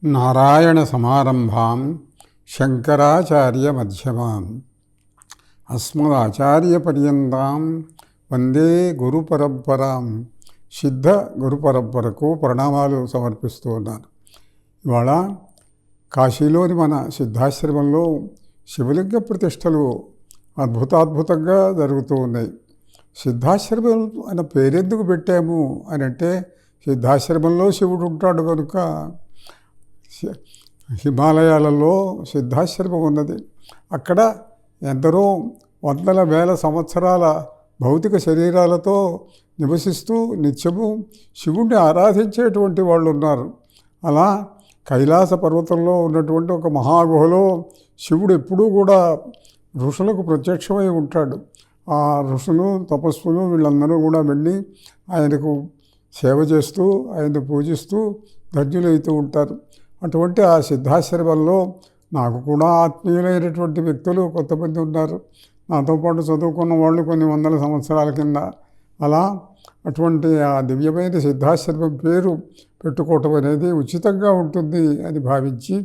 నారాయణ సమారంభాం శంకరాచార్య మధ్యమాం అస్మదాచార్యపర్యంతం వందే గురు పరంపరాం. సిద్ధ గురు పరంపరకు ప్రణామాలు సమర్పిస్తూ ఉన్నాను. ఇవాళ కాశీలోని మన సిద్ధాశ్రమంలో శివలింగ ప్రతిష్టలు అద్భుతంగా జరుగుతూ ఉన్నాయి. సిద్ధాశ్రమం అన్న పేరెందుకు పెట్టాము అని అంటే, సిద్ధాశ్రమంలో శివుడు ఉంటాడు కనుక. హిమాలయాలలో సిద్ధాశ్రమం ఉన్నది. అక్కడ ఎందరో వందల వేల సంవత్సరాల భౌతిక శరీరాలతో నివసిస్తూ నిత్యము శివుణ్ణి ఆరాధించేటువంటి వాళ్ళు ఉన్నారు. అలా కైలాస పర్వతంలో ఉన్నటువంటి ఒక మహాగుహలో శివుడు ఎప్పుడూ కూడా ఋషులకు ప్రత్యక్షమై ఉంటాడు. ఆ ఋషులు తపస్సులు వీళ్ళందరూ కూడా వెళ్ళి ఆయనకు సేవ చేస్తూ ఆయన్ని పూజిస్తూ ధన్యులవుతూ ఉంటారు. అటువంటి ఆ సిద్ధాశ్రమంలో నాకు కూడా ఆత్మీయులైనటువంటి వ్యక్తులు కొంతమంది ఉన్నారు. నాతో పాటు చదువుకున్న వాళ్ళు కొన్ని వందల సంవత్సరాల కింద. అలా అటువంటి ఆ దివ్యమైన సిద్ధాశ్రమం పేరు పెట్టుకోవటం అనేది ఉచితంగా ఉంటుంది అని భావించి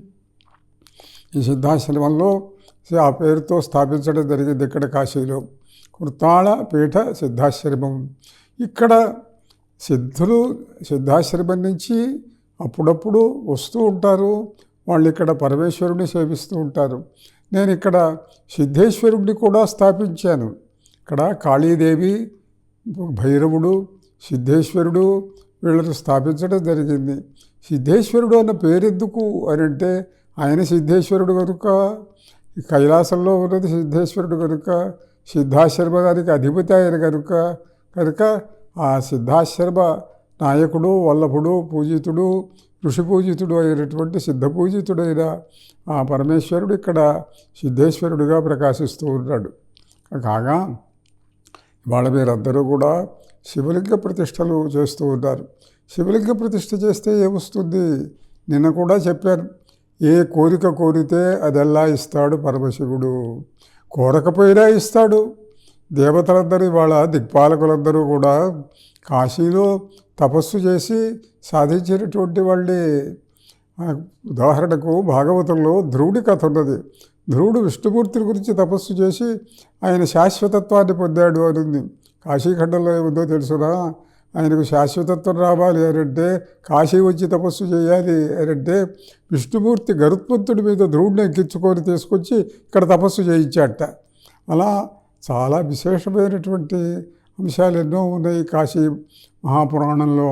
ఈ సిద్ధాశ్రమంలో ఆ పేరుతో స్థాపించడం జరిగింది. ఇక్కడ కాశీలో కృతాళ పీఠ సిద్ధాశ్రమం. ఇక్కడ సిద్ధులు సిద్ధాశ్రమం నుంచి అప్పుడప్పుడు వస్తూ ఉంటారు. వాళ్ళు ఇక్కడ పరమేశ్వరుడిని సేవిస్తూ ఉంటారు. నేను ఇక్కడ సిద్ధేశ్వరుడిని కూడా స్థాపించాను. ఇక్కడ కాళీదేవి, భైరవుడు, సిద్ధేశ్వరుడు వీళ్ళను స్థాపించడం జరిగింది. సిద్ధేశ్వరుడు అన్న పేరెందుకు అని అంటే, ఆయన సిద్ధేశ్వరుడు కనుక, కైలాసంలో ఉన్నది సిద్ధేశ్వరుడు కనుక, సిద్ధాశ్రమానికి అధిపతి ఆయన కనుక ఆ సిద్ధాశ్రమ నాయకుడు, వల్లభుడు, పూజితుడు, ఋషి పూజితుడు అయినటువంటి సిద్ధ పూజితుడైన ఆ పరమేశ్వరుడు ఇక్కడ సిద్ధేశ్వరుడిగా ప్రకాశిస్తూ ఉన్నాడు. కాగా వాళ్ళ మీరందరూ కూడా శివలింగ ప్రతిష్టలు చేస్తూ ఉన్నారు. శివలింగ ప్రతిష్ఠ చేస్తే ఏమొస్తుంది? నిన్న కూడా చెప్పాను. ఏ కోరిక కోరితే అదెల్లా ఇస్తాడు పరమశివుడు. కోరకపోయినా ఇస్తాడు. దేవతలందరూ వాళ్ళ దిక్పాలకులందరూ కూడా కాశీలో తపస్సు చేసి సాధించినటువంటి వాళ్ళే. ఉదాహరణకు భాగవతంలో ధ్రువుడి కథ ఉన్నది. ధ్రువుడు విష్ణుమూర్తిని గురించి తపస్సు చేసి ఆయన శాశ్వతత్వాన్ని పొందాడు అని ఉంది. కాశీఖండంలో ఏముందో తెలుసునా? ఆయనకు శాశ్వతత్వం రావాలి అనంటే కాశీ వచ్చి తపస్సు చేయాలి అనంటే విష్ణుమూర్తి గరుత్మంతుడి మీద ధ్రువుడిని ఎక్కించుకొని తీసుకొచ్చి ఇక్కడ తపస్సు చేయించాట. అలా చాలా విశేషమైనటువంటి అంశాలు ఎన్నో ఉన్నాయి కాశీ మహాపురాణంలో.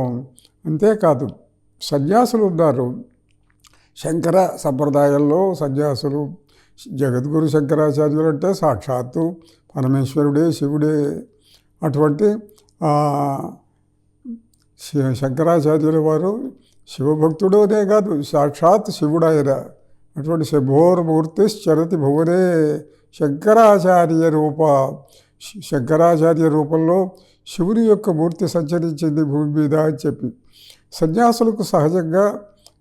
అంతేకాదు సన్యాసులు ఉన్నారు. శంకర సంప్రదాయంలో సన్యాసులు, జగద్గురు శంకరాచార్యులు అంటే సాక్షాత్తు పరమేశ్వరుడే, శివుడే. అటువంటి శంకరాచార్యుల వారు శివభక్తుడోనే కాదు, సాక్షాత్ శివుడాయన. అటువంటి శంభోర్మూర్తి చరతి భువనే శంకరాచార్య రూప. శంకరాచార్య రూపంలో శివుని యొక్క మూర్తి సంచరించింది భూమి మీద అని చెప్పి, సన్యాసులకు సహజంగా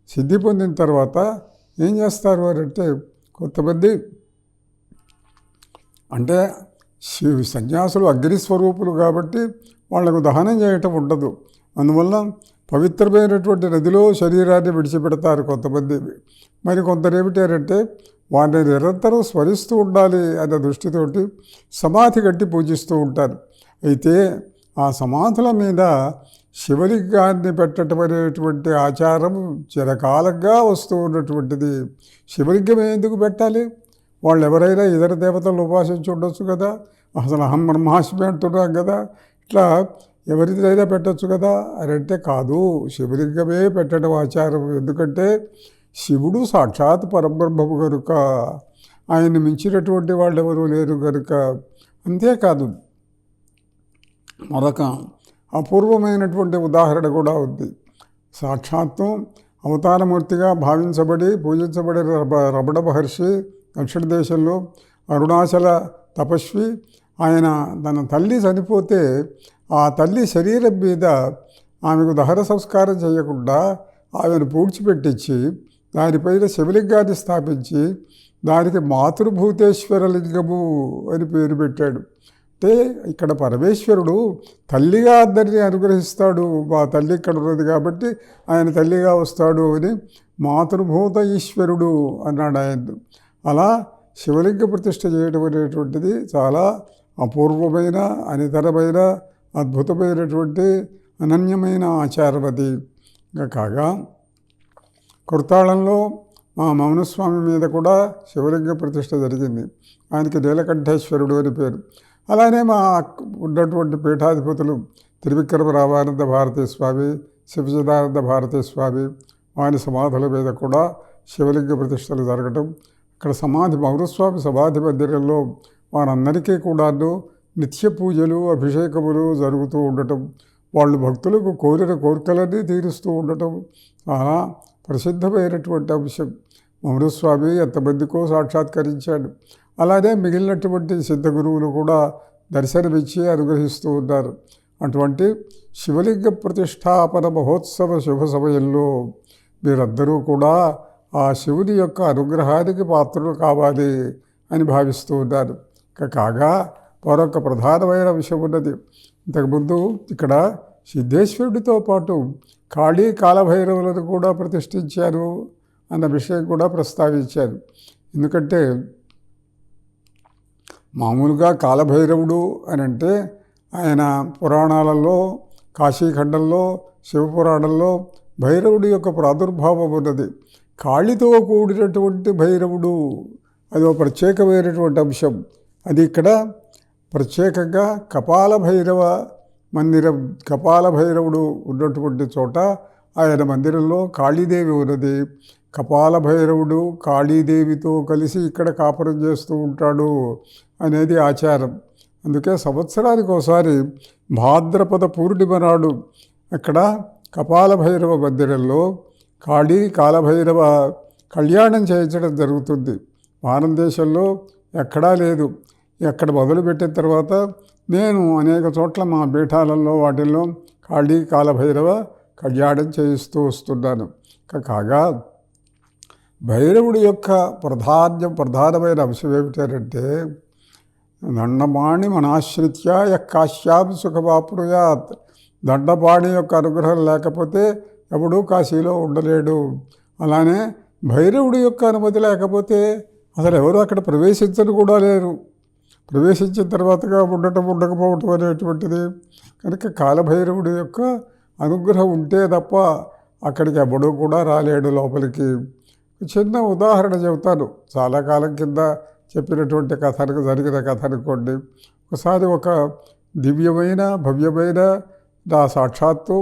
సిద్ధి పొందిన తర్వాత ఏం చేస్తారు అని అంటే, కొంతమంది అంటే సన్యాసులు అగ్నిస్వరూపులు కాబట్టి వాళ్లకు దహనం చేయటం ఉండదు. అందువల్ల పవిత్రమైనటువంటి నదిలో శరీరాన్ని విడిచిపెడతారు కొంతమంది. మరి కొందరేమిటారంటే వారిని నిరంతరం స్మరిస్తూ ఉండాలి అన్న దృష్టితోటి సమాధి కట్టి పూజిస్తూ ఉంటారు. అయితే ఆ సమాధుల మీద శివలింగాన్ని పెట్టడం అనేటువంటి ఆచారం చిరకాలంగా వస్తూ ఉన్నటువంటిది. శివలింగం ఎందుకు పెట్టాలి? వాళ్ళు ఎవరైనా ఇతర దేవతలను ఉపాసించి ఉండొచ్చు కదా. అసలు అహం బ్రహ్మాస్మి అంటున్నాం కదా. ఇట్లా ఎవరిదైనా పెట్టచ్చు కదా అని అంటే కాదు, శివలింగమే పెట్టడం ఆచారం. ఎందుకంటే శివుడు సాక్షాత్ పరబ్రహ్మము కనుక, ఆయన్ని మించినటువంటి వాళ్ళు ఎవరు లేరు కనుక. అంతేకాదు మరొక అపూర్వమైనటువంటి ఉదాహరణ కూడా ఉంది. సాక్షాత్తు అవతారమూర్తిగా భావించబడి పూజించబడిన రమణ మహర్షి దక్షిణ దేశంలో అరుణాచల తపస్వి. ఆయన తన తల్లి చనిపోతే ఆ తల్లి శరీరం మీద ఆమెకు దహన సంస్కారం చేయకుండా ఆమెను పూడ్చిపెట్టించి దానిపైన శివలింగాన్ని స్థాపించి దానికి మాతృభూతేశ్వర లింగము అని పేరు పెట్టాడు. అంటే ఇక్కడ పరమేశ్వరుడు తల్లిగా అందరినీ అనుగ్రహిస్తాడు. మా తల్లి ఇక్కడ ఉన్నది కాబట్టి ఆయన తల్లిగా వస్తాడు అని మాతృభూత ఈశ్వరుడు అన్నాడు ఆయన. అలా శివలింగ ప్రతిష్ఠ చేయడం అనేటువంటిది చాలా అపూర్వమైన, అనితరమైన, అద్భుతమైనటువంటి అనన్యమైన ఆచారం అది. కాగా కుర్తాళంలో మా మౌనస్వామి మీద కూడా శివలింగ ప్రతిష్ఠ జరిగింది. ఆయనకి నీలకంఠేశ్వరుడు అని పేరు. అలానే మా ఉన్నటువంటి పీఠాధిపతులు త్రివిక్రమ రామానంద భారతీ స్వామి, శివచిదానంద భారతీ స్వామి, వారి సమాధుల మీద కూడా శివలింగ ప్రతిష్టలు జరగటం, అక్కడ మౌనస్వామి సమాధి మందిరంలో వారందరికీ కూడాను నిత్య పూజలు, అభిషేకములు జరుగుతూ ఉండటం, వాళ్ళు భక్తులకు కోరిన కోరికలన్నీ తీరుస్తూ ఉండటం చాలా ప్రసిద్ధమైనటువంటి అంశం. మౌనస్వామి ఎంతమందికో సాక్షాత్కరించాడు. అలానే మిగిలినటువంటి సిద్ధ గురువులు కూడా దర్శనమిచ్చి అనుగ్రహిస్తూ ఉన్నారు. అటువంటి శివలింగ ప్రతిష్టాపన మహోత్సవ శుభ సమయంలో మీరందరూ కూడా ఆ శివుని యొక్క అనుగ్రహానికి పాత్రలు కావాలి అని భావిస్తూ ఉన్నారు. కాగా మరొక ప్రధానమైన విషయం ఉన్నది. ఇంతకుముందు ఇక్కడ సిద్ధేశ్వరుడితో పాటు కాళీ కాలభైరవులను కూడా ప్రతిష్ఠించారు అన్న విషయం కూడా ప్రస్తావించారు. ఎందుకంటే మామూలుగా కాలభైరవుడు అని అంటే ఆయన పురాణాలలో, కాశీఖండంలో, శివపురాణంలో భైరవుడి యొక్క ప్రాదుర్భావం ఉన్నది. కాళితో కూడినటువంటి భైరవుడు అదో ప్రత్యేకమైనటువంటి అంశం. అది ఇక్కడ ప్రత్యేకంగా కపాల భైరవ మందిరం, కపాల భైరవుడు ఉన్నటువంటి చోట ఆయన మందిరంలో కాళీదేవి ఉన్నది. కపాల భైరవుడు కాళీదేవితో కలిసి ఇక్కడ కాపురం చేస్తూ ఉంటాడు అనేది ఆచారం. అందుకే సంవత్సరానికి ఒకసారి భాద్రపద పూర్ణిమ నాడు అక్కడ కపాల భైరవ మందిరంలో కాలభైరవ కళ్యాణం చేయించడం జరుగుతుంది. భారతదేశంలో ఎక్కడా లేదు. ఎక్కడ మొదలుపెట్టిన తర్వాత నేను అనేక చోట్ల మా పీఠాలలో వాటిల్లో కాలభైరవ కళ్యాణం చేయిస్తూ వస్తున్నాను. కాగా భైరవుడి యొక్క ప్రధానమైన అంశం ఏమిటంటే దండపాణి మనాశ్రిత్య కాశ్యాం సుఖమాప్నుయాత్. దండపాణి యొక్క అనుగ్రహం లేకపోతే ఎవడూ కాశీలో ఉండలేడు. అలానే భైరవుడి యొక్క అనుమతి లేకపోతే అసలు ఎవరు అక్కడ ప్రవేశించను కూడా లేరు. ప్రవేశించిన తర్వాతగా ఉండకపోవటం అనేటువంటిది. కనుక కాలభైరవుడి యొక్క అనుగ్రహం ఉంటే తప్ప అక్కడికి ఎవడూ కూడా రాలేడు లోపలికి. చిన్న ఉదాహరణ చెబుతాను. చాలా కాలం కింద చెప్పినటువంటి జరిగిన కథ అనుకోండి. ఒకసారి ఒక దివ్యమైన, భవ్యమైన, నా సాక్షాత్తు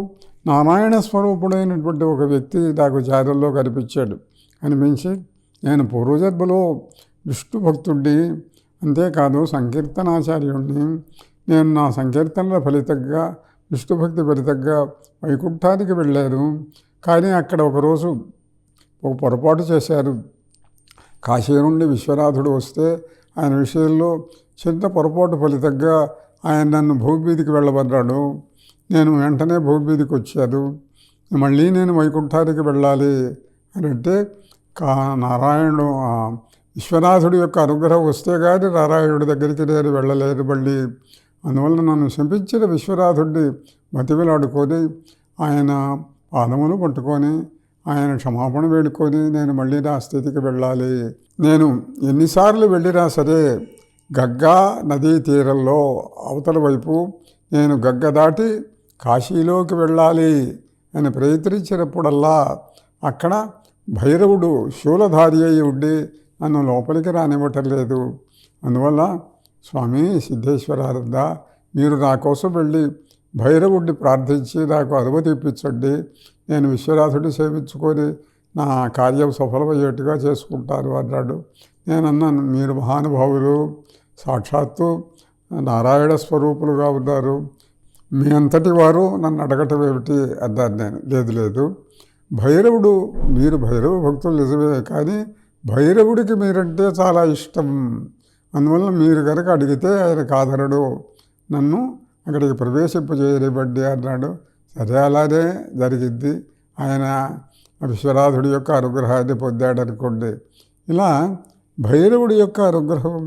నారాయణ స్వరూపుడైనటువంటి ఒక వ్యక్తి నాకు ఛానల్లో కనిపించి నేను పూర్వజన్మలో విష్ణు భక్తుడిని, అంతేకాదు సంకీర్తనాచార్యుడిని. నేను నా సంకీర్తనల ఫలితంగా, విష్ణుభక్తి ఫలితంగా వైకుంఠానికి వెళ్ళాను. కానీ అక్కడ ఒకరోజు ఒక పొరపాటు చేశారు. కాశీ నుండి విశ్వనాథుడు వస్తే ఆయన విషయంలో చిన్న పొరపాటు ఫలితంగా ఆయన నన్ను భూమి మీదకి వెళ్ళమన్నాడు. నేను వెంటనే భూమి మీదకి వచ్చాను. మళ్ళీ నేను వైకుంఠానికి వెళ్ళాలి అని అంటే నారాయణుడు విశ్వనాథుడి యొక్క అనుగ్రహం వస్తే కానీ నారాయణుడి దగ్గరికి నేను వెళ్ళలేను మళ్ళీ. అందువల్ల నన్ను శపించిన విశ్వనాథుడిని బతిమిలాడుకొని ఆయన పాదములు పట్టుకొని ఆయన క్షమాపణ వేడుకొని నేను మళ్ళీ నా స్థితికి వెళ్ళాలి. నేను ఎన్నిసార్లు వెళ్ళినా సరే గంగా నదీ తీరంలో అవతల వైపు నేను గంగ దాటి కాశీలోకి వెళ్ళాలి అని ప్రయత్నించినప్పుడల్లా అక్కడ భైరవుడు శూలధారి అయి ఉండి నన్ను లోపలికి రానివ్వటం లేదు. అందువల్ల స్వామి సిద్ధేశ్వరానంద, మీరు నా కోసం వెళ్ళి భైరవుడిని ప్రార్థించి నాకు అనుమతి ఇప్పించండి. నేను విశ్వనాథుడిని సేవించుకొని నా కార్యం సఫలమయ్యేట్టుగా చేసుకుంటాను అన్నాడు. నేనన్నాను, మీరు మహానుభావులు, సాక్షాత్తు నారాయణ స్వరూపులుగా ఉన్నారు, మీ అంతటి వారు నన్ను అడగటం ఏమిటి అన్నాను నేను. లేదు, భైరవుడు, మీరు భైరవ భక్తులు నిజమే, కానీ భైరవుడికి మీరంటే చాలా ఇష్టం. అందువల్ల మీరు కనుక అడిగితే ఆయన కాదనడు, నన్ను అక్కడికి ప్రవేశింపజేయనివ్వండి అన్నాడు. సరే, అలానే జరిగింది. ఆయన విశ్వనాథుడి యొక్క అనుగ్రహాన్ని పొందాడనుకోండి. ఇలా భైరవుడి యొక్క అనుగ్రహం,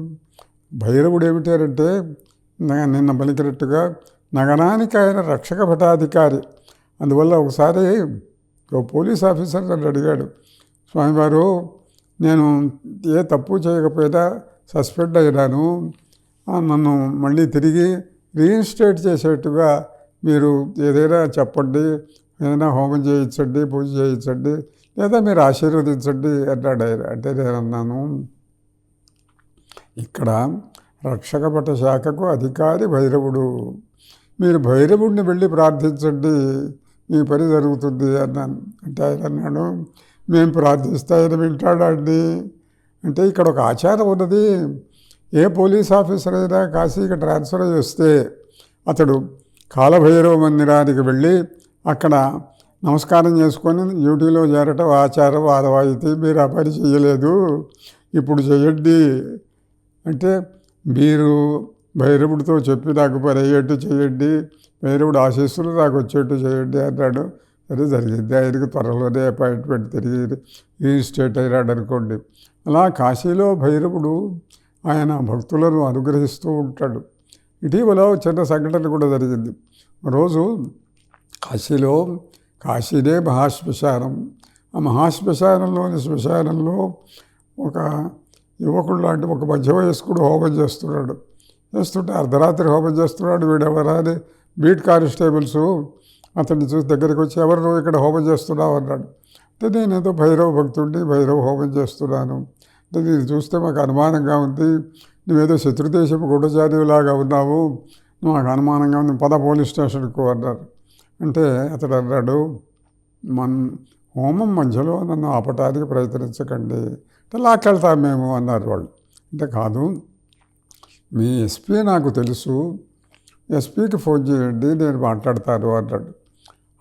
భైరవుడు ఏమిటంటే నిన్న పలికినట్టుగా నగరానికి ఆయన రక్షక భటాధికారి. అందువల్ల ఒకసారి ఓ పోలీస్ ఆఫీసర్ నన్ను అడిగాడు, స్వామివారు నేను ఏ తప్పు చేయకపోయినా సస్పెండ్ అయినాను, నన్ను మళ్ళీ తిరిగి రీఇన్స్టేట్ చేసేట్టుగా మీరు ఏదైనా చెప్పండి, ఏదైనా హోమం చేయించండి, పూజ చేయించండి, లేదా మీరు ఆశీర్వదించండి అన్నాడు ఆయన. అంటే నేను అన్నాను, ఇక్కడ రక్షక భట శాఖకు అధికారి భైరవుడు, మీరు భైరవుడిని వెళ్ళి ప్రార్థించండి, మీ పని జరుగుతుంది అన్నాను. అంటే ఆయన అన్నాడు, మేము ప్రార్థిస్తే ఆయన వింటాడా అండి? అంటే ఇక్కడ ఒక ఆచారం ఉన్నది, ఏ పోలీస్ ఆఫీసర్ అయినా కాశీకి ట్రాన్స్ఫర్ చేస్తే అతడు కాలభైరవ మందిరానికి వెళ్ళి అక్కడ నమస్కారం చేసుకొని డ్యూటీలో చేరటం ఆచారం, ఆనవాయితీ. మీరు ఆ పని చేయలేదు, ఇప్పుడు చేయండి అంటే మీరు భైరవుడితో చెప్పి నాకు పని అయ్యేట్టు చేయండి, భైరవుడు ఆశీస్సులు నాకు వచ్చేట్టు చేయండి అన్నాడు. అది జరిగింది. ఆయనకి త్వరలోనే అపాయింట్మెంట్ తిరిగి రీఇన్స్టేట్ అయినాడు అనుకోండి. అలా కాశీలో భైరవుడు ఆయన భక్తులను అనుగ్రహిస్తూ ఉంటాడు. ఇటీవల చిన్న సంఘటన కూడా జరిగింది. రోజు కాశీలో, కాశీనే మహాశ్మశానం, ఆ మహాశ్మశానంలోని శ్మశానంలో ఒక యువకుడు లాంటి ఒక మధ్య వయస్కుడు హోమం చేస్తుంటే అర్ధరాత్రి హోమం చేస్తున్నాడు. వీడెవరాని బీట్ కానిస్టేబుల్స్ అతన్ని చూసి దగ్గరికి వచ్చి, ఎవరు నువ్వు ఇక్కడ హోమం చేస్తున్నావు అన్నాడు. అంటే నేనేదో భైరవ భక్తుడిని, భైరవ హోమం చేస్తున్నాను అంటే, నేను చూస్తే మాకు అనుమానంగా ఉంది, నువ్వేదో శత్రుదేశపు గూఢచారిలాగా ఉన్నావు, మాకు అనుమానంగా ఉంది, పద పోలీస్ స్టేషన్కు అన్నారు. అంటే అతడు అన్నాడు, హోమం మధ్యలో నన్ను ఆపటానికి ప్రయత్నించకండి అంటే, లాక్కెళ్తాం మేము అన్నారు వాళ్ళు. అంటే కాదు, మీ ఎస్పీ నాకు తెలుసు, ఎస్పీకి ఫోన్ చేయండి, నేను మాట్లాడతాను అన్నాడు.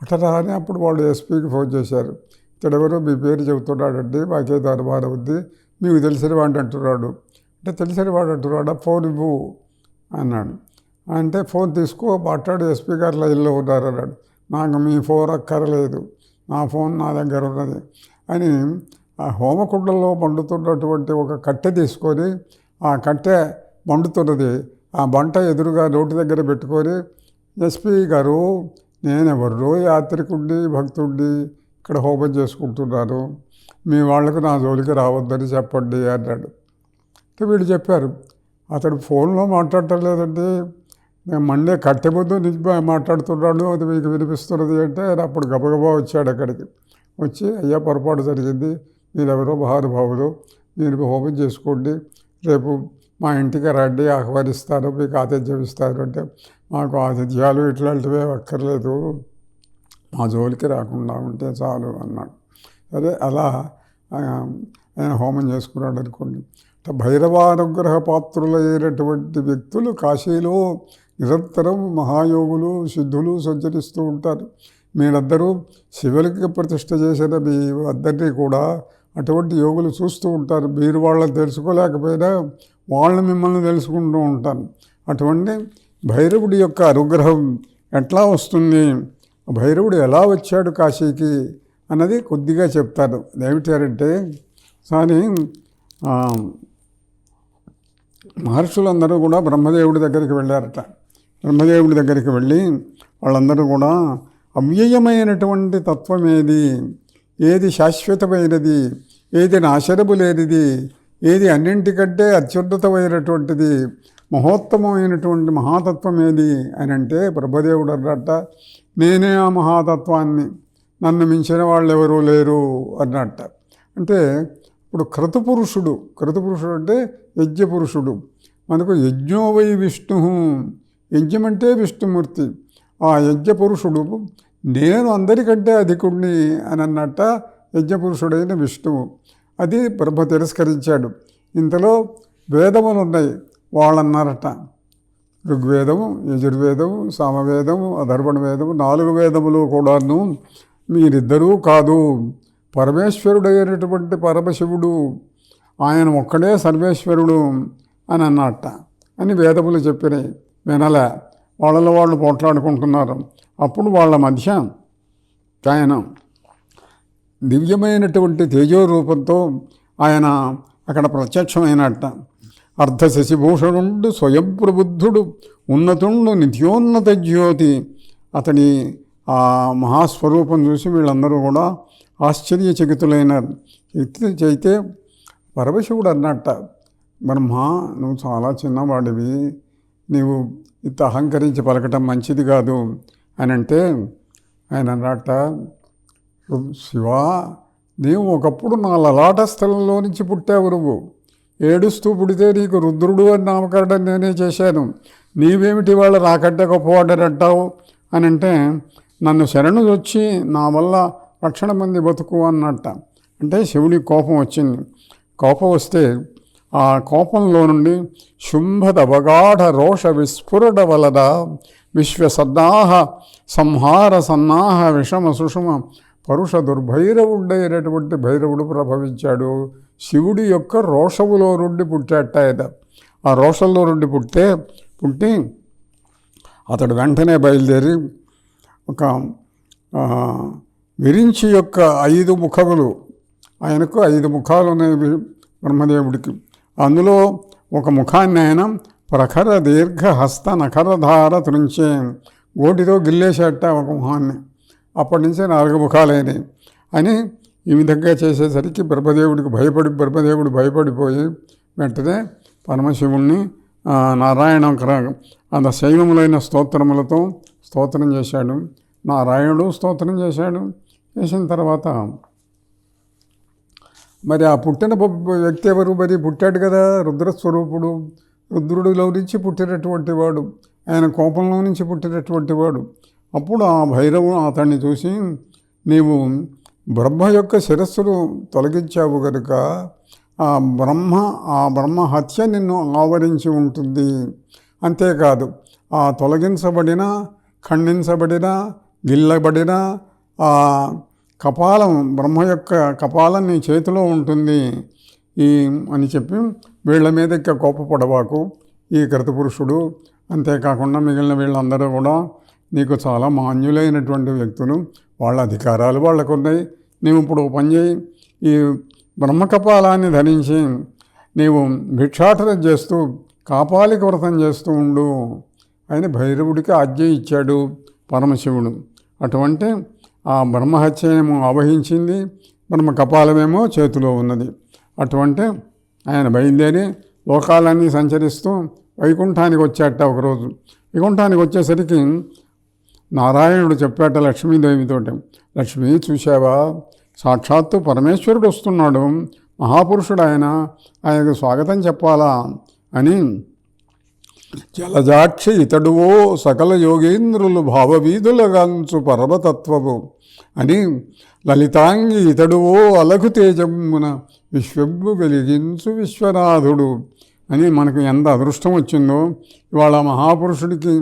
అట్లా అని అప్పుడు వాళ్ళు ఎస్పీకి ఫోన్ చేశారు. ఇతడెవరో మీ పేరు చెబుతున్నాడండి, మాకేదో అనుమానం ఉంది, మీకు తెలిసిన వాడు అంటున్నాడు. అంటే తెలిసిన వాడు అంటున్నాడా, ఫోన్ ఇవ్వు అన్నాడు. అంటే ఫోన్ తీసుకో, మాట్లాడు, ఎస్పీ గారు లైన్లో ఉన్నారు అన్నాడు. నాకు మీ ఫోన్ అక్కర్లేదు, నా ఫోన్ నా దగ్గర ఉన్నది అని ఆ హోమకుండంలో మండుతున్నటువంటి ఒక కట్టె తీసుకొని, ఆ కట్టె మండుతున్నది, ఆ బంట ఎదురుగా నోటి దగ్గర పెట్టుకొని, ఎస్పీ గారు నేనెవరో యాత్రికుడిని, భక్తుడిని, ఇక్కడ హోమం చేసుకుంటున్నాను, మీ వాళ్ళకు నా జోలికి రావద్దని చెప్పండి అన్నాడు. అంటే వీళ్ళు చెప్పారు, అతడు ఫోన్లో మాట్లాడటం లేదండి, నేను మండే కట్టె ముందు నుంచి మాట్లాడుతున్నాడు, అది మీకు వినిపిస్తున్నది అంటే ఆయన అప్పుడు గబగబా వచ్చాడు అక్కడికి. వచ్చి, అయ్యా పొరపాటు జరిగింది, మీరెవరో మహానుభావులు, మీరు హోమం చేసుకోండి, రేపు మా ఇంటికి రండి, ఆహ్వానిస్తాను, మీకు ఆతిథ్యం ఇస్తాను అంటే, మాకు ఆతిథ్యాలు ఇట్లాంటివే అక్కర్లేదు, మా జోలికి రాకుండా ఉంటే చాలు అన్నాడు. సరే అలా ఆయన హోమం చేసుకున్నాడు అనుకోండి. భైరవానుగ్రహ పాత్రులైనటువంటి వ్యక్తులు కాశీలో నిరంతరం మహాయోగులు, సిద్ధులు సంచరిస్తూ ఉంటారు. మీరందరూ శివలింగ ప్రతిష్ఠ చేసిన మీ అందరినీ కూడా అటువంటి యోగులు చూస్తూ ఉంటారు. మీరు వాళ్ళని తెలుసుకోలేకపోయినా వాళ్ళు మిమ్మల్ని తెలుసుకుంటూ ఉంటారు. అటువంటి భైరవుడి యొక్క అనుగ్రహం ఎట్లా వస్తుంది, భైరవుడు ఎలా వచ్చాడు కాశీకి అన్నది కొద్దిగా చెప్తాను. ఏమిటారంటే, కానీ మహర్షులందరూ కూడా బ్రహ్మదేవుడి దగ్గరికి వెళ్ళారట. బ్రహ్మదేవుడి దగ్గరికి వెళ్ళి వాళ్ళందరూ కూడా అవ్యయమైనటువంటి తత్వం ఏది, ఏది శాశ్వతమైనది, ఏది నాశనము లేనిది, ఏది అన్నింటికంటే అత్యున్నతమైనటువంటిది, మహోత్తమైనటువంటి మహాతత్వం ఏది అని అంటే, బ్రహ్మదేవుడు అన్నట్ట, నేనే ఆ మహాతత్వాన్ని, నన్ను మించిన వాళ్ళు ఎవరూ లేరు అన్నట్ట. అంటే ఇప్పుడు క్రతుపురుషుడు అంటే యజ్ఞపురుషుడు, మనకు యజ్ఞోవై విష్ణు, యజ్ఞం అంటే విష్ణుమూర్తి, ఆ యజ్ఞపురుషుడు నేను అందరికంటే అధికుణ్ణి అని అన్నట్ట యజ్ఞపురుషుడైన విష్ణువు. అది బ్రహ్మ తిరస్కరించాడు. ఇంతలో వేదములు ఉన్నాయి, వాళ్ళన్నారట, ఋగ్వేదము, యజుర్వేదము, సామవేదము, అధర్వణ వేదము, 4 వేదములు కూడాను మీరిద్దరూ కాదు, పరమేశ్వరుడైనటువంటి పరమశివుడు, ఆయన ఒక్కడే సర్వేశ్వరుడు అని అన్నట్ట అని వేదములు చెప్పినాయి. వినలే, వాళ్ళలో వాళ్ళు పోట్లాడుకుంటున్నారు. అప్పుడు వాళ్ళ మధ్య ఆయన దివ్యమైనటువంటి తేజోరూపంతో ఆయన అక్కడ ప్రత్యక్షమైనట్ట. అర్ధశశిభూషణుడు, స్వయం ప్రబుద్ధుడు, ఉన్నతుండు నిత్యోన్నత జ్యోతి. అతడి ఆ మహాస్వరూపం చూసి వీళ్ళందరూ కూడా ఆశ్చర్యచకితులైనారు. అయితే పరమశివుడు అన్నట్ట, బ్రహ్మ నువ్వు చాలా చిన్నవాడివి, నీవు ఇంత అహంకరించి పలకటం మంచిది కాదు అని అంటే ఆయన అన్నట్ట, శివా నీవు ఒకప్పుడు నా లలాట స్థలంలో నుంచి పుట్టావు, నువ్వు ఏడుస్తూ పుడితే నీకు రుద్రుడు అని నామకరణం నేనే చేశాను, నీవేమిటి వాళ్ళు నాకంటే గొప్పవాడని అంటావు అని అంటే, నన్ను శరణు వచ్చి నా వల్ల రక్షణ మంది బతుకు అన్నట్ట. అంటే శివుడికి కోపం వచ్చింది. కోపం వస్తే ఆ కోపంలో నుండి శుంభదవగాఢ రోష విస్ఫురణ వలన విశ్వసన్నాహ సంహార సన్నాహ విషమ సుషమ పరుష దుర్భైరవుడైనటువంటి భైరవుడు ప్రభవించాడు. శివుడి యొక్క రోషములో నుండి పుట్టాట ఆయన. ఆ రోషంలో నుండి పుట్టి అతడు వెంటనే బయలుదేరి ఒక విరించి యొక్క 5 ముఖములు, ఆయనకు 5 ముఖాలు అనేవి బ్రహ్మదేవుడికి. అందులో ఒక ముఖాన్ని ఆయన ప్రఖర దీర్ఘ హస్త నఖరధార త్రుంచే గోటితో గిల్లేసేట ఒక ముఖాన్ని. అప్పటి నుంచే 4 ముఖాలైనవి అని ఈ విధంగా చేసేసరికి బ్రహ్మదేవుడు భయపడిపోయి వెంటనే పరమశివుణ్ణి నారాయణ అంత శైవములైన స్తోత్రములతో స్తోత్రం చేశాడు. నారాయణుడు స్తోత్రం చేసిన తర్వాత మరి ఆ పుట్టిన వ్యక్తి ఎవరు? మరి పుట్టాడు కదా, రుద్రస్వరూపుడు. రుద్రుడిలో నుంచి పుట్టినటువంటి వాడు, ఆయన కోపంలో నుంచి పుట్టినటువంటి వాడు. అప్పుడు ఆ భైరవుడు అతన్ని చూసి, నీవు బ్రహ్మ యొక్క శిరస్సును తొలగించావు కనుక ఆ బ్రహ్మ హత్య నిన్ను ఆవరించి ఉంటుంది. అంతేకాదు ఆ తొలగించబడిన, ఖండించబడిన, గిల్లబడిన ఆ కపాలం, బ్రహ్మ యొక్క కపాలం నీ చేతిలో ఉంటుంది అని చెప్పి వీళ్ళ మీద ఇక కోపపడవాకు. ఈ కృతపురుషుడు అంతేకాకుండా మిగిలిన వీళ్ళందరూ కూడా నీకు చాలా మాన్యులైనటువంటి వ్యక్తులు, వాళ్ళ అధికారాలు వాళ్ళకు ఉన్నాయి. నీవు ఇప్పుడు పని చేయి, ఈ బ్రహ్మకపాలాన్ని ధరించి నీవు భిక్షాటన చేస్తూ కాపాలిక వ్రతం చేస్తూ ఉండు అని భైరవుడికి ఆజ్ఞ ఇచ్చాడు పరమశివుడు. అటువంటి ఆ బ్రహ్మహత్యనేమో ఆవహించింది, బ్రహ్మకపాలమేమో చేతిలో ఉన్నది. అటువంటి ఆయన బయలుదేరి లోకాలన్నీ సంచరిస్తూ వైకుంఠానికి వచ్చాట. ఒకరోజు వైకుంఠానికి వచ్చేసరికి నారాయణుడు చెప్పాట లక్ష్మీదేవితోటి, లక్ష్మి చూశావా, సాక్షాత్తు పరమేశ్వరుడు వస్తున్నాడు, మహాపురుషుడు ఆయనకు స్వాగతం చెప్పాలా అని. జలజాక్షి ఇతడువో సకల యోగేంద్రులు భావవీధులగాంచు పరమతత్వము అని, లలితాంగి ఇతడువో అలగు తేజమున విశ్వము వెలిగించు విశ్వనాథుడు అని. మనకు ఎంత అదృష్టం వచ్చిందో ఇవాళ మహాపురుషుడికి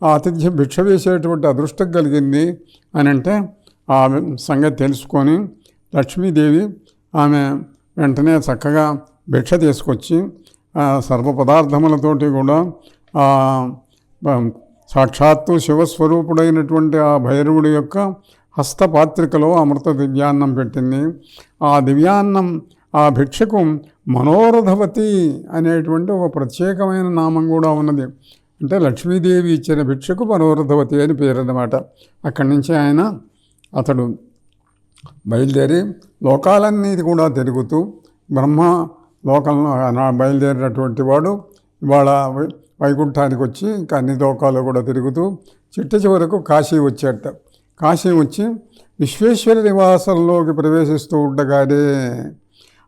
ఆతిథ్యం భిక్ష వేసేటువంటి అదృష్టం కలిగింది అని అంటే, ఆ సంగతి తెలుసుకొని లక్ష్మీదేవి ఆమె వెంటనే చక్కగా భిక్ష తీసుకొచ్చి సర్వ పదార్థములతోటి కూడా సాక్షాత్తు శివస్వరూపుడైనటువంటి ఆ భైరవుడి యొక్క హస్తపాత్రికలో అమృత దివ్యాన్నం పెట్టింది. ఆ దివ్యాన్నం, ఆ భిక్షకు మనోరథవతి అనేటువంటి ఒక ప్రత్యేకమైన నామం కూడా ఉన్నది. అంటే లక్ష్మీదేవి ఇచ్చిన భిక్షకు మనోరథవతి అని పేరు అన్నమాట. అక్కడి నుంచి అతడు బయలుదేరి లోకాలన్నీ కూడా తిరుగుతూ బ్రహ్మ లోకంలో బయలుదేరినటువంటి వాడు ఇవాళ వైకుంఠానికి వచ్చి ఇంకా అన్ని లోకాలు కూడా తిరుగుతూ చివరకు కాశీ వచ్చేట. కాశీ వచ్చి విశ్వేశ్వర నివాసంలోకి ప్రవేశిస్తూ ఉండగానే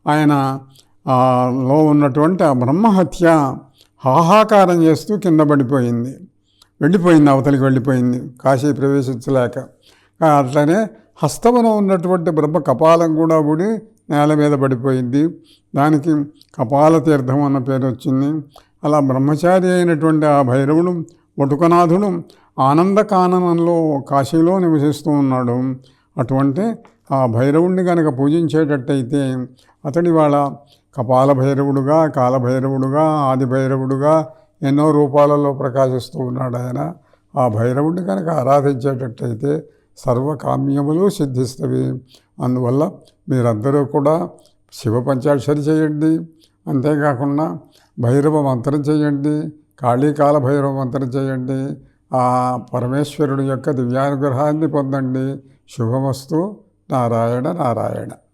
ఆయనలో ఉన్నటువంటి ఆ బ్రహ్మహత్య హాహాకారం చేస్తూ కింద వెళ్ళిపోయింది, అవతలికి వెళ్ళిపోయింది కాశీ ప్రవేశించలేక. అట్లనే హస్తమున ఉన్నటువంటి బ్రహ్మ కపాలం కూడా ఊడి నేల మీద పడిపోయింది. దానికి కపాల తీర్థం అన్న పేరు వచ్చింది. అలా బ్రహ్మచారి అయినటువంటి ఆ భైరవుడు వటుకనాథుడు ఆనందకాననంలో కాశీలో నివసిస్తూ ఉన్నాడు. అటువంటి ఆ భైరవుడిని కనుక పూజించేటట్టయితే అతడి వాళ్ళ కపాల భైరవుడుగా, కాలభైరవుడుగా, ఆది భైరవుడుగా ఎన్నో రూపాలలో ప్రకాశిస్తూ ఉన్నాడు ఆయన. ఆ భైరవుడిని కనుక ఆరాధించేటట్టయితే సర్వకామ్యములు సిద్ధిస్తవి. అందువల్ల మీరందరూ కూడా శివ పంచాక్షరి చేయండి, అంతేకాకుండా భైరవ మంత్రం చేయండి, కాళీకాల భైరవ మంత్రం చేయండి. ఆ పరమేశ్వరుడు యొక్క దివ్యానుగ్రహాన్ని పొందండి. శుభమస్తు. నారాయణ నారాయణ.